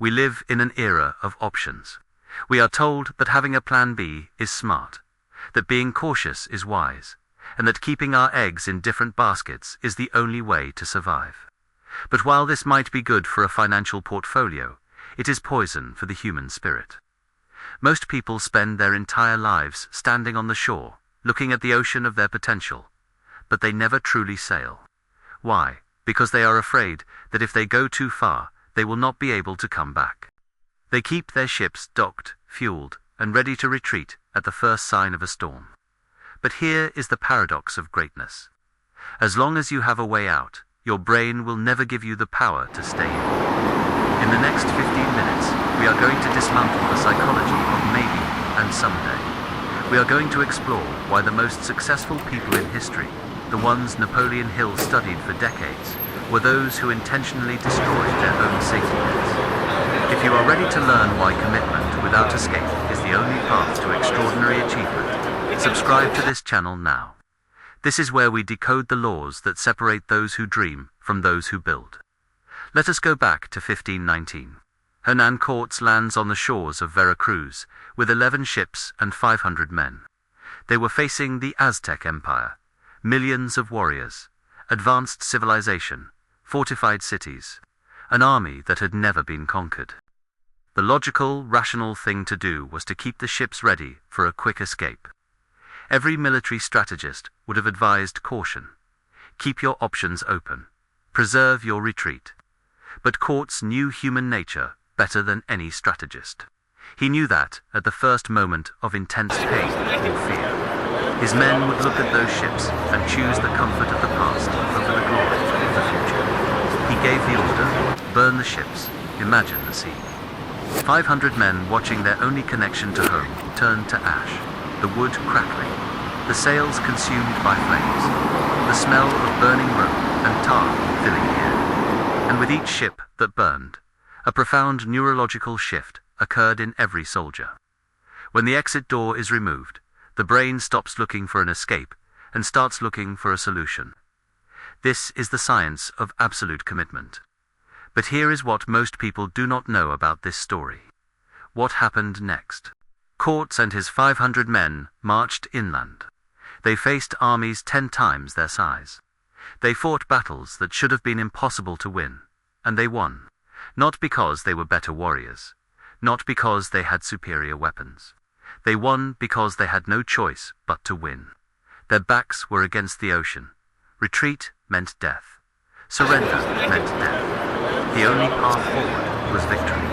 We live in an era of options. We are told that having a plan B is smart, that being cautious is wise, and that keeping our eggs in different baskets is the only way to survive. But while this might be good for a financial portfolio, it is poison for the human spirit. Most people spend their entire lives standing on the shore, looking at the ocean of their potential, but they never truly sail. Why? Because they are afraid that if they go too far, they will not be able to come back. They keep their ships docked, fueled, and ready to retreat at the first sign of a storm. But here is the paradox of greatness. As long as you have a way out, your brain will never give you the power to stay in. In the next 15 minutes, we are going to dismantle the psychology of maybe and someday. We are going to explore why the most successful people in history, the ones Napoleon Hill studied for decades, were those who intentionally destroyed their own safety nets. If you are ready to learn why commitment without escape is the only path to extraordinary achievement, subscribe to this channel now. This is where we decode the laws that separate those who dream from those who build. Let us go back to 1519. Hernán Cortés lands on the shores of Veracruz with 11 ships and 500 men. They were facing the Aztec Empire, millions of warriors, advanced civilization, fortified cities, an army that had never been conquered. The logical, rational thing to do was to keep the ships ready for a quick escape. Every military strategist would have advised caution. Keep your options open. Preserve your retreat. But Cortés knew human nature better than any strategist. He knew that, at the first moment of intense pain or fear, his men would look at those ships and choose the comfort of the past over the glory of the future. He gave the order, burn the ships, imagine the sea. 500 men watching their only connection to home turned to ash, the wood crackling, the sails consumed by flames, the smell of burning rope and tar filling the air. And with each ship that burned, a profound neurological shift occurred in every soldier. When the exit door is removed, the brain stops looking for an escape and starts looking for a solution. This is the science of absolute commitment. But here is what most people do not know about this story. What happened next? Cortés and his 500 men marched inland. They faced armies 10 times their size. They fought battles that should have been impossible to win, and they won, not because they were better warriors, not because they had superior weapons. They won because they had no choice but to win. Their backs were against the ocean. Retreat meant death. Surrender meant death. The only path forward was victory.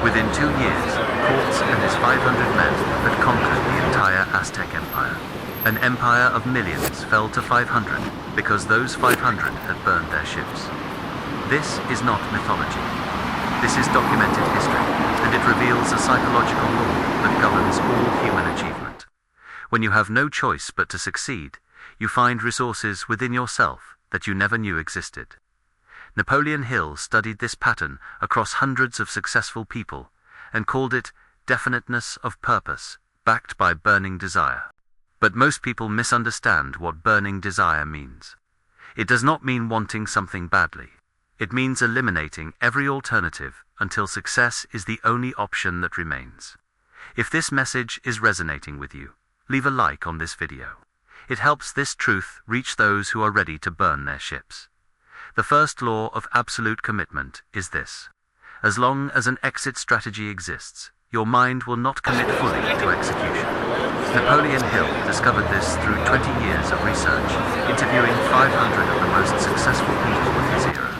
Within 2 years, Cortés and his 500 men had conquered the entire Aztec Empire. An empire of millions fell to 500 because those 500 had burned their ships. This is not mythology. This is documented history, and it reveals a psychological law that governs all human achievement. When you have no choice but to succeed, you find resources within yourself that you never knew existed. Napoleon Hill studied this pattern across hundreds of successful people and called it definiteness of purpose, backed by burning desire. But most people misunderstand what burning desire means. It does not mean wanting something badly. It means eliminating every alternative until success is the only option that remains. If this message is resonating with you, leave a like on this video. It helps this truth reach those who are ready to burn their ships. The first law of absolute commitment is this: as long as an exit strategy exists, your mind will not commit fully to execution. Napoleon Hill discovered this through 20 years of research, interviewing 500 of the most successful people of his era.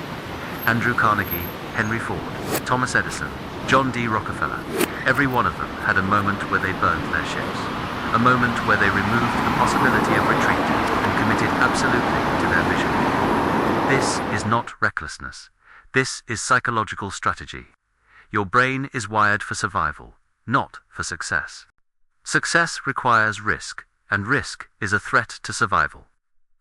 Andrew Carnegie, Henry Ford, Thomas Edison, John D. Rockefeller. Every one of them had a moment where they burned their ships. A moment where they removed the possibility of retreat and committed absolutely to their vision. This is not recklessness. This is psychological strategy. Your brain is wired for survival, not for success. Success requires risk, and risk is a threat to survival.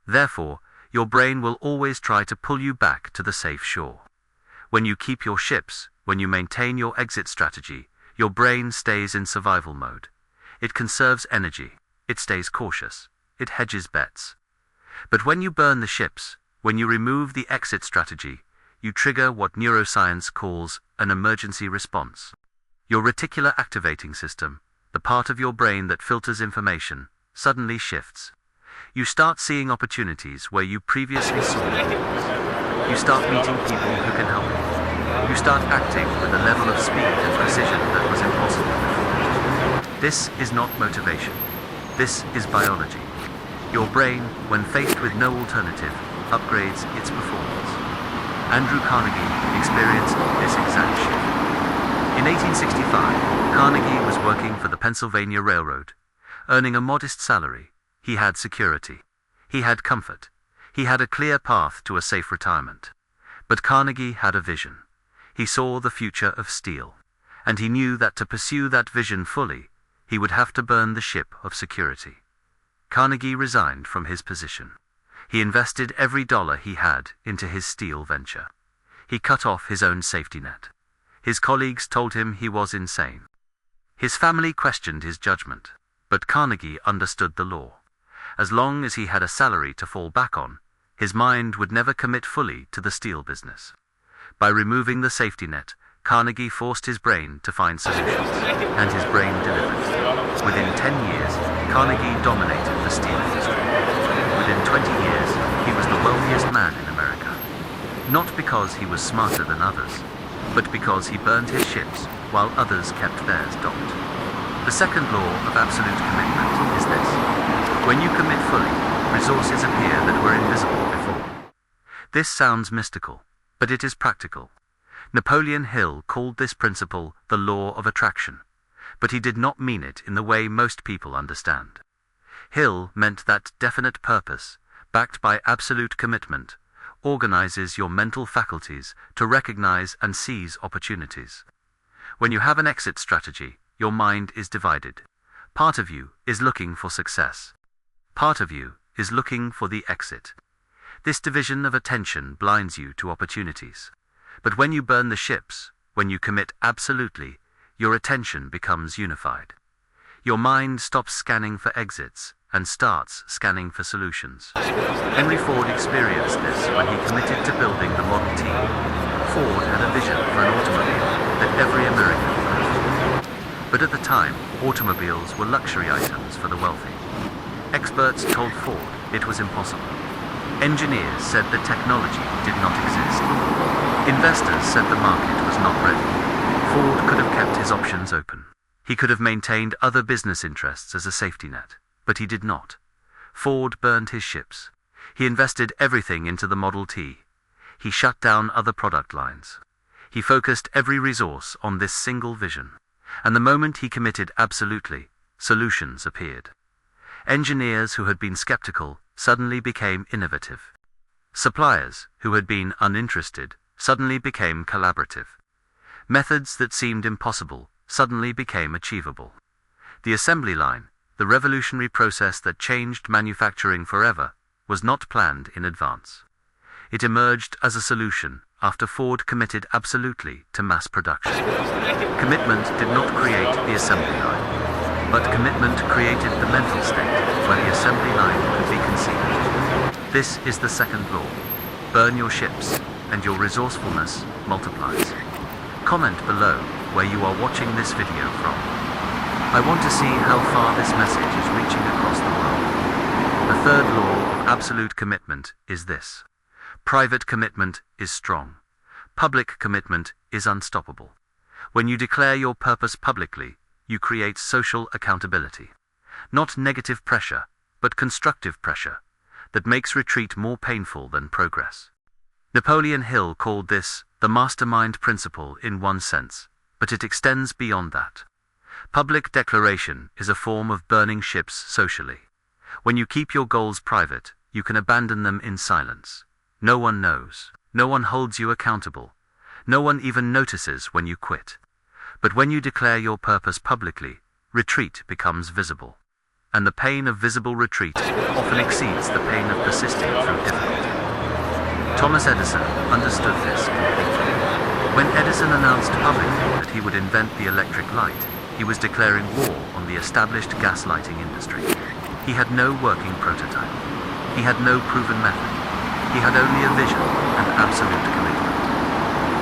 Therefore, your brain will always try to pull you back to the safe shore. When you keep your ships, when you maintain your exit strategy, your brain stays in survival mode. It conserves energy, it stays cautious, it hedges bets. But when you burn the ships, when you remove the exit strategy, you trigger what neuroscience calls an emergency response. Your reticular activating system, the part of your brain that filters information, suddenly shifts. You start seeing opportunities where you previously saw walls. You start meeting people who can help you. You start acting with a level of speed and precision that was impossible before. This is not motivation. This is biology. Your brain, when faced with no alternative, upgrades its performance. Andrew Carnegie experienced this exact shift. In 1865, Carnegie was working for the Pennsylvania Railroad. Earning a modest salary, he had security. He had comfort. He had a clear path to a safe retirement. But Carnegie had a vision. He saw the future of steel. And he knew that to pursue that vision fully, he would have to burn the ship of security. Carnegie resigned from his position. He invested every dollar he had into his steel venture. He cut off his own safety net. His colleagues told him he was insane. His family questioned his judgment, but Carnegie understood the law. As long as he had a salary to fall back on, his mind would never commit fully to the steel business. By removing the safety net, Carnegie forced his brain to find solutions, and his brain delivered. Within 10 years, Carnegie dominated the steel industry. Within 20 years, he was the wealthiest man in America. Not because he was smarter than others, but because he burned his ships while others kept theirs docked. The second law of absolute commitment is this. When you commit fully, resources appear that were invisible before. This sounds mystical, but it is practical. Napoleon Hill called this principle the law of attraction, but he did not mean it in the way most people understand. Hill meant that definite purpose, backed by absolute commitment, organizes your mental faculties to recognize and seize opportunities. When you have an exit strategy, your mind is divided. Part of you is looking for success. Part of you is looking for the exit. This division of attention blinds you to opportunities. But when you burn the ships, when you commit absolutely, your attention becomes unified. Your mind stops scanning for exits and starts scanning for solutions. Henry Ford experienced this when he committed to building the Model T. Ford had a vision for an automobile that every American could afford. But at the time, automobiles were luxury items for the wealthy. Experts told Ford it was impossible. Engineers said the technology did not exist. Investors said the market was not ready. Ford could have kept his options open. He could have maintained other business interests as a safety net, but he did not. Ford burned his ships. He invested everything into the Model T. He shut down other product lines. He focused every resource on this single vision. And the moment he committed absolutely, solutions appeared. Engineers who had been skeptical suddenly became innovative. Suppliers who had been uninterested suddenly became collaborative. Methods that seemed impossible suddenly became achievable. The assembly line, the revolutionary process that changed manufacturing forever, was not planned in advance. It emerged as a solution after Ford committed absolutely to mass production. Commitment did not create the assembly line, but commitment created the mental state where the assembly line could be conceived. This is the second law. Burn your ships, and your resourcefulness multiplies. Comment below where you are watching this video from. I want to see how far this message is reaching across the world. The third law of absolute commitment is this. Private commitment is strong. Public commitment is unstoppable. When you declare your purpose publicly, you create social accountability. Not negative pressure, but constructive pressure that makes retreat more painful than progress. Napoleon Hill called this the mastermind principle in one sense, but it extends beyond that. Public declaration is a form of burning ships socially. When you keep your goals private, you can abandon them in silence. No one knows. No one holds you accountable. No one even notices when you quit. But when you declare your purpose publicly, retreat becomes visible. And the pain of visible retreat often exceeds the pain of persisting through difficulty. Thomas Edison understood this completely. When Edison announced publicly that he would invent the electric light, he was declaring war on the established gas lighting industry. He had no working prototype. He had no proven method. He had only a vision and absolute commitment.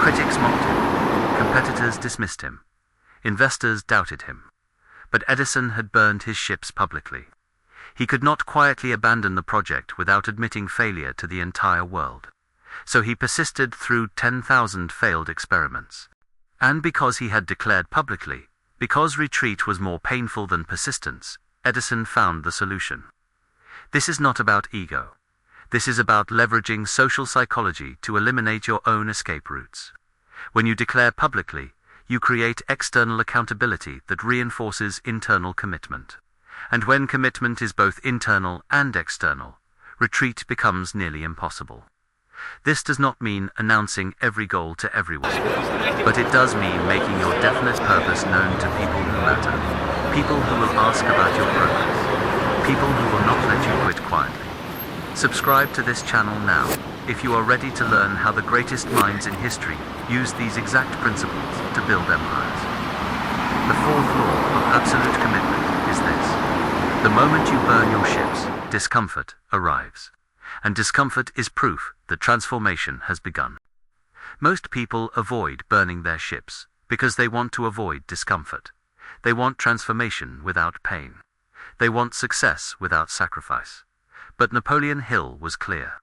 Critics mocked him. Competitors dismissed him. Investors doubted him. But Edison had burned his ships publicly. He could not quietly abandon the project without admitting failure to the entire world. So he persisted through 10,000 failed experiments. And because he had declared publicly, because retreat was more painful than persistence, Edison found the solution. This is not about ego. This is about leveraging social psychology to eliminate your own escape routes. When you declare publicly, you create external accountability that reinforces internal commitment. And when commitment is both internal and external, retreat becomes nearly impossible. This does not mean announcing every goal to everyone, but it does mean making your definite purpose known to people who matter, people who will ask about your progress, people who will not let you quit quietly. Subscribe to this channel now, if you are ready to learn how the greatest minds in history used these exact principles to build empires. The fourth law of absolute commitment is this. The moment you burn your ships, discomfort arrives. And discomfort is proof that transformation has begun. Most people avoid burning their ships because they want to avoid discomfort. They want transformation without pain. They want success without sacrifice. But Napoleon Hill was clear.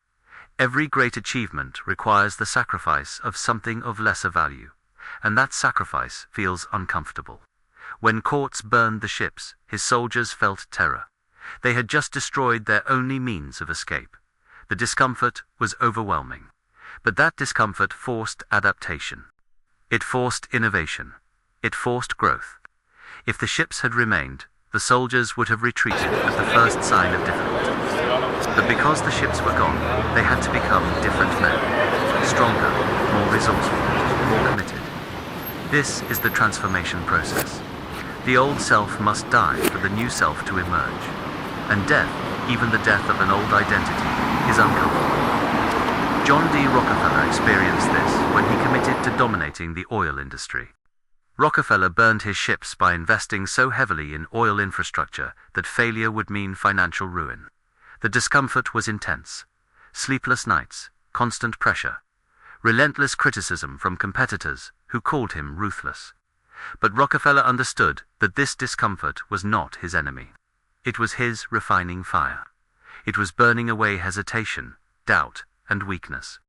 Every great achievement requires the sacrifice of something of lesser value, and that sacrifice feels uncomfortable. When Cortés burned the ships, his soldiers felt terror. They had just destroyed their only means of escape. The discomfort was overwhelming, but that discomfort forced adaptation. It forced innovation. It forced growth. If the ships had remained, the soldiers would have retreated at the first sign of difficulty. But because the ships were gone, they had to become different men, stronger, more resourceful, more committed. This is the transformation process. The old self must die for the new self to emerge. And death, even the death of an old identity, is uncomfortable. John D. Rockefeller experienced this when he committed to dominating the oil industry. Rockefeller burned his ships by investing so heavily in oil infrastructure that failure would mean financial ruin. The discomfort was intense. Sleepless nights, constant pressure, relentless criticism from competitors who called him ruthless. But Rockefeller understood that this discomfort was not his enemy. It was his refining fire. It was burning away hesitation, doubt, and weakness.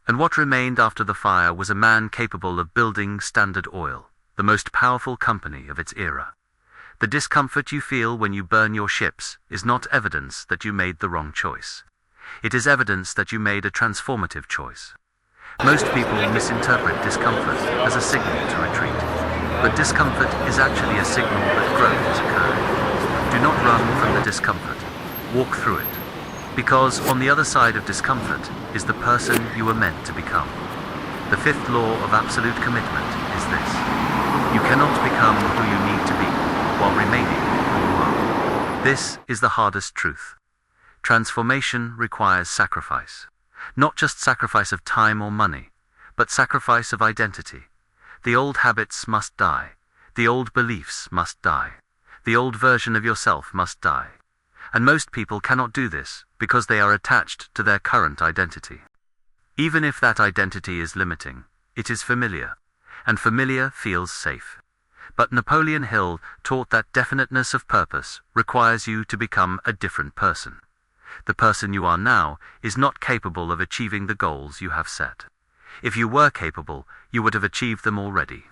And what remained after the fire was a man capable of building Standard Oil, the most powerful company of its era. The discomfort you feel when you burn your ships is not evidence that you made the wrong choice. It is evidence that you made a transformative choice. Most people misinterpret discomfort as a signal to retreat, but discomfort is actually a signal that growth is occurring. Do not run from the discomfort. Walk through it. Because on the other side of discomfort is the person you were meant to become. The fifth law of absolute commitment is this. You cannot become who you need to be while remaining who you are. This is the hardest truth. Transformation requires sacrifice. Not just sacrifice of time or money, but sacrifice of identity. The old habits must die. The old beliefs must die. The old version of yourself must die. And most people cannot do this because they are attached to their current identity. Even if that identity is limiting, it is familiar, and familiar feels safe. But Napoleon Hill taught that definiteness of purpose requires you to become a different person. The person you are now is not capable of achieving the goals you have set. If you were capable, you would have achieved them already.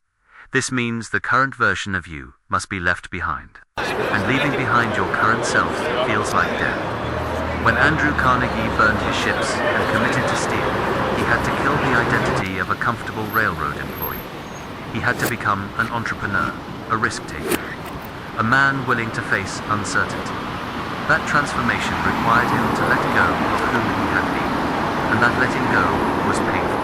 This means the current version of you must be left behind. And leaving behind your current self feels like death. When Andrew Carnegie burned his ships and committed to steal, he had to kill the identity of a comfortable railroad employee. He had to become an entrepreneur, a risk-taker, a man willing to face uncertainty. That transformation required him to let go of who he had been, and that letting go was painful.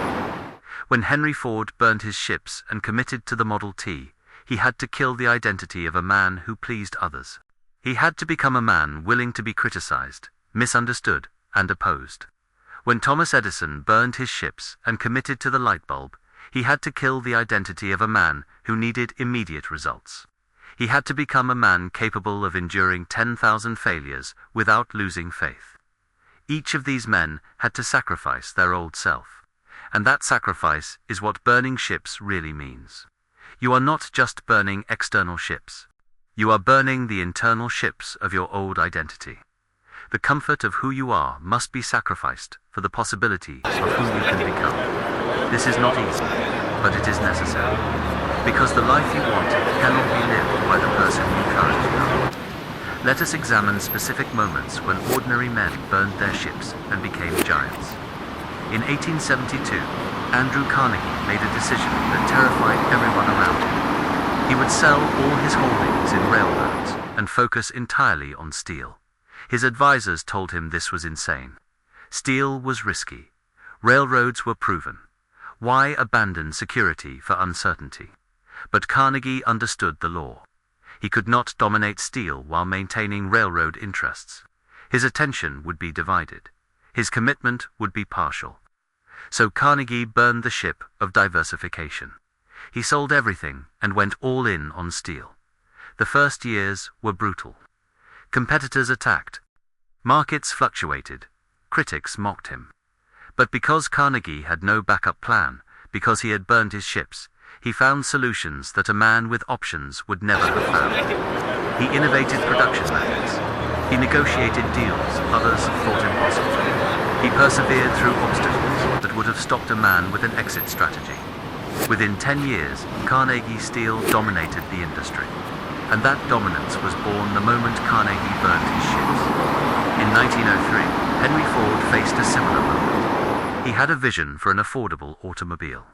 When Henry Ford burned his ships and committed to the Model T, he had to kill the identity of a man who pleased others. He had to become a man willing to be criticized, misunderstood, and opposed. When Thomas Edison burned his ships and committed to the light bulb, he had to kill the identity of a man who needed immediate results. He had to become a man capable of enduring 10,000 failures without losing faith. Each of these men had to sacrifice their old self. And that sacrifice is what burning ships really means. You are not just burning external ships. You are burning the internal ships of your old identity. The comfort of who you are must be sacrificed for the possibility of who you can become. This is not easy, but it is necessary, because the life you want cannot be lived by the person you currently are. Let us examine specific moments when ordinary men burned their ships and became giants. In 1872, Andrew Carnegie made a decision that terrified everyone around him. He would sell all his holdings in railroads and focus entirely on steel. His advisors told him this was insane. Steel was risky. Railroads were proven. Why abandon security for uncertainty? But Carnegie understood the law. He could not dominate steel while maintaining railroad interests. His attention would be divided. His commitment would be partial. So Carnegie burned the ship of diversification. He sold everything and went all in on steel. The first years were brutal. Competitors attacked. Markets fluctuated. Critics mocked him. But because Carnegie had no backup plan, because he had burned his ships, he found solutions that a man with options would never have found. He innovated production methods. He negotiated deals others thought impossible. He persevered through obstacles that would have stopped a man with an exit strategy. Within 10 years, Carnegie Steel dominated the industry. And that dominance was born the moment Carnegie burned his ships. In 1903, Henry Ford faced a similar moment. He had a vision for an affordable automobile.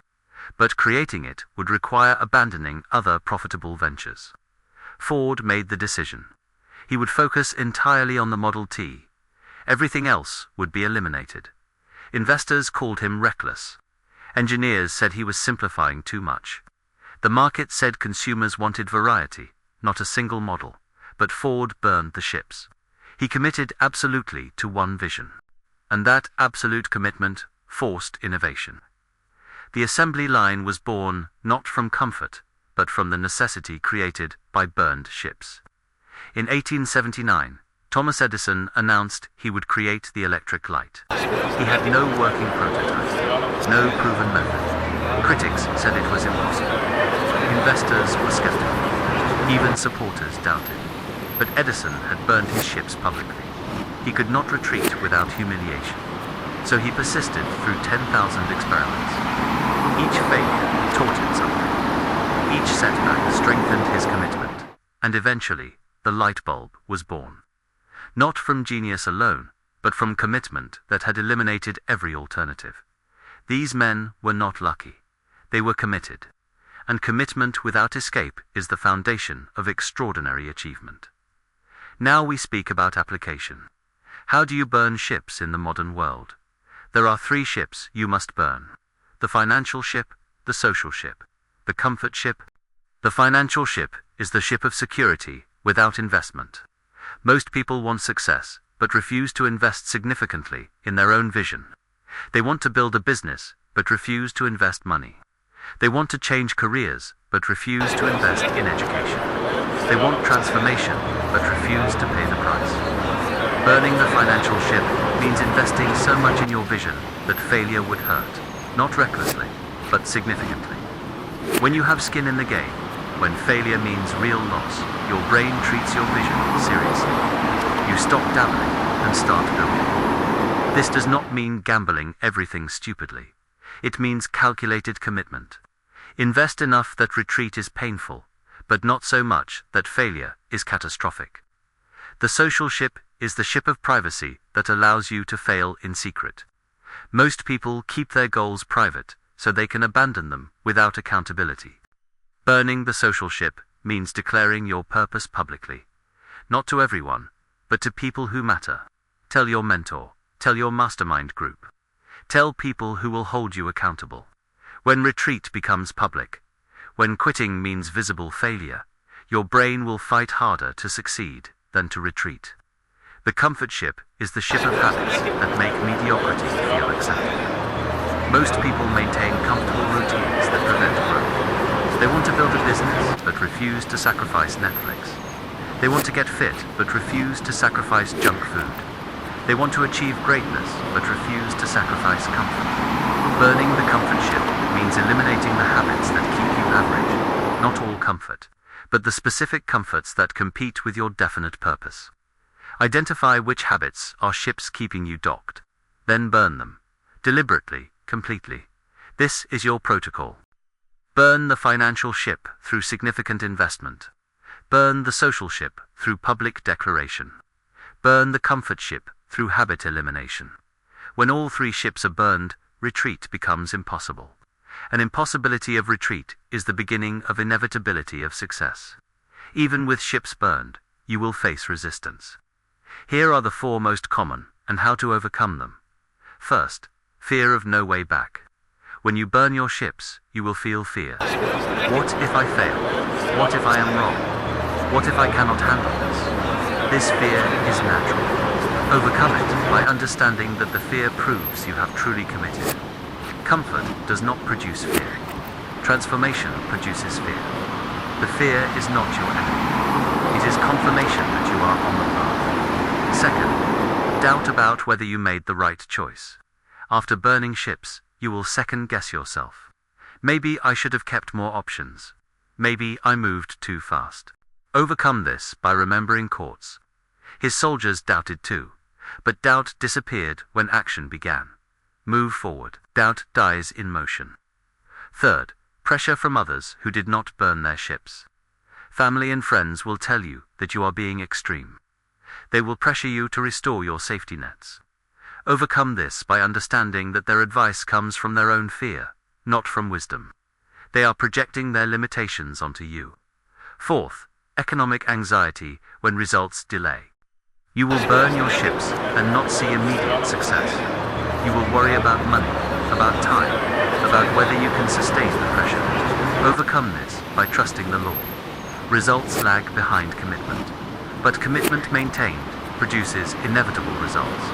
But creating it would require abandoning other profitable ventures. Ford made the decision. He would focus entirely on the Model T. Everything else would be eliminated. Investors called him reckless. Engineers said he was simplifying too much. The market said consumers wanted variety, not a single model. But Ford burned the ships. He committed absolutely to one vision. And that absolute commitment forced innovation. The assembly line was born not from comfort, but from the necessity created by burned ships. In 1879, Thomas Edison announced he would create the electric light. He had no working prototype, no proven method. Critics said it was impossible. Investors were skeptical. Even supporters doubted. But Edison had burned his ships publicly. He could not retreat without humiliation. So he persisted through 10,000 experiments. Each failure taught him something. Each setback strengthened his commitment. And eventually, the light bulb was born. Not from genius alone, but from commitment that had eliminated every alternative. These men were not lucky. They were committed. And commitment without escape is the foundation of extraordinary achievement. Now we speak about application. How do you burn ships in the modern world? There are 3 ships you must burn. The financial ship, the social ship, the comfort ship. The financial ship is the ship of security without investment. Most people want success, but refuse to invest significantly in their own vision. They want to build a business, but refuse to invest money. They want to change careers, but refuse to invest in education. They want transformation, but refuse to pay the price. Burning the financial ship means investing so much in your vision that failure would hurt, not recklessly, but significantly. When you have skin in the game, when failure means real loss, your brain treats your vision seriously. You stop dabbling and start building. This does not mean gambling everything stupidly. It means calculated commitment. Invest enough that retreat is painful, but not so much that failure is catastrophic. The social ship is the ship of privacy that allows you to fail in secret. Most people keep their goals private so they can abandon them without accountability. Burning the social ship means declaring your purpose publicly. Not to everyone, but to people who matter. Tell your mentor. Tell your mastermind group. Tell people who will hold you accountable. When retreat becomes public, when quitting means visible failure, your brain will fight harder to succeed than to retreat. The comfort ship is the ship of habits that make mediocrity feel acceptable. Most people maintain comfortable routines that prevent growth. They want to build a business, but refuse to sacrifice Netflix. They want to get fit, but refuse to sacrifice junk food. They want to achieve greatness, but refuse to sacrifice comfort. Burning the comfort ship means eliminating the habits that keep you average, not all comfort, but the specific comforts that compete with your definite purpose. Identify which habits are ships keeping you docked. Then burn them. Deliberately, completely. This is your protocol. Burn the financial ship through significant investment. Burn the social ship through public declaration. Burn the comfort ship through habit elimination. When all three ships are burned, retreat becomes impossible. An impossibility of retreat is the beginning of inevitability of success. Even with ships burned, you will face resistance. Here are the four most common, and how to overcome them. First, fear of no way back. When you burn your ships, you will feel fear. What if I fail? What if I am wrong? What if I cannot handle this? This fear is natural. Overcome it by understanding that the fear proves you have truly committed. Comfort does not produce fear. Transformation produces fear. The fear is not your enemy. It is confirmation that you are on the path. Second, doubt about whether you made the right choice. After burning ships, you will second-guess yourself. Maybe I should have kept more options. Maybe I moved too fast. Overcome this by remembering Cortés. His soldiers doubted too, but doubt disappeared when action began. Move forward. Doubt dies in motion. Third, pressure from others who did not burn their ships. Family and friends will tell you that you are being extreme. They will pressure you to restore your safety nets. Overcome this by understanding that their advice comes from their own fear, not from wisdom. They are projecting their limitations onto you. Fourth, economic anxiety when results delay. You will burn your ships and not see immediate success. You will worry about money, about time, about whether you can sustain the pressure. Overcome this by trusting the law. Results lag behind commitment, but commitment maintained produces inevitable results.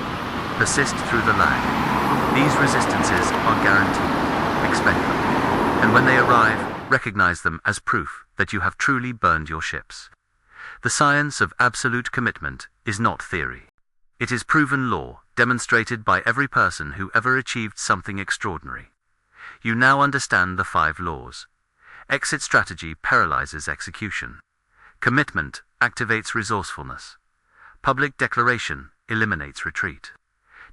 Persist through the lag. These resistances are guaranteed. Expect them. And when they arrive, recognize them as proof that you have truly burned your ships. The science of absolute commitment is not theory. It is proven law, demonstrated by every person who ever achieved something extraordinary. You now understand the 5 laws. Exit strategy paralyzes execution. Commitment activates resourcefulness. Public declaration eliminates retreat.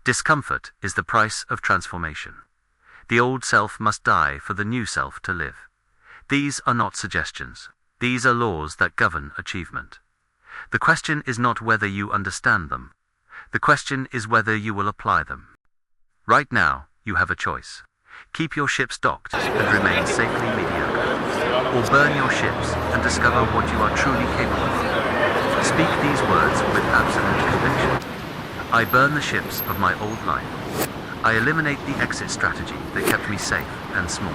Discomfort is the price of transformation. The old self must die for the new self to live. These are not suggestions. These are laws that govern achievement. The question is not whether you understand them. The question is whether you will apply them. Right now, you have a choice. Keep your ships docked and remain safely mediocre. Or burn your ships and discover what you are truly capable of. Speak these words with absolute conviction. I burn the ships of my old life. I eliminate the exit strategy that kept me safe and small.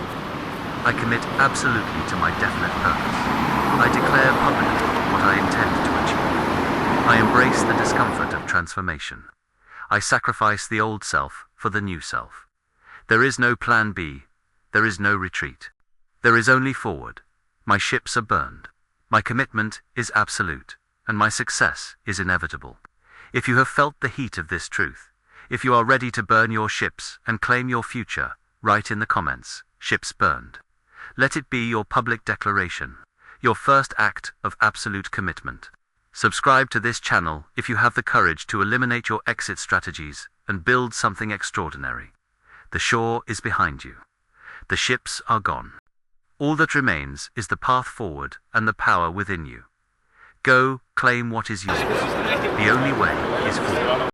I commit absolutely to my definite purpose. I declare publicly what I intend to achieve. I embrace the discomfort of transformation. I sacrifice the old self for the new self. There is no plan B. There is no retreat. There is only forward. My ships are burned. My commitment is absolute, and my success is inevitable. If you have felt the heat of this truth, if you are ready to burn your ships and claim your future, write in the comments, "Ships burned." Let it be your public declaration, your first act of absolute commitment. Subscribe to this channel if you have the courage to eliminate your exit strategies and build something extraordinary. The shore is behind you. The ships are gone. All that remains is the path forward and the power within you. Go, claim what is yours. The only way is forward.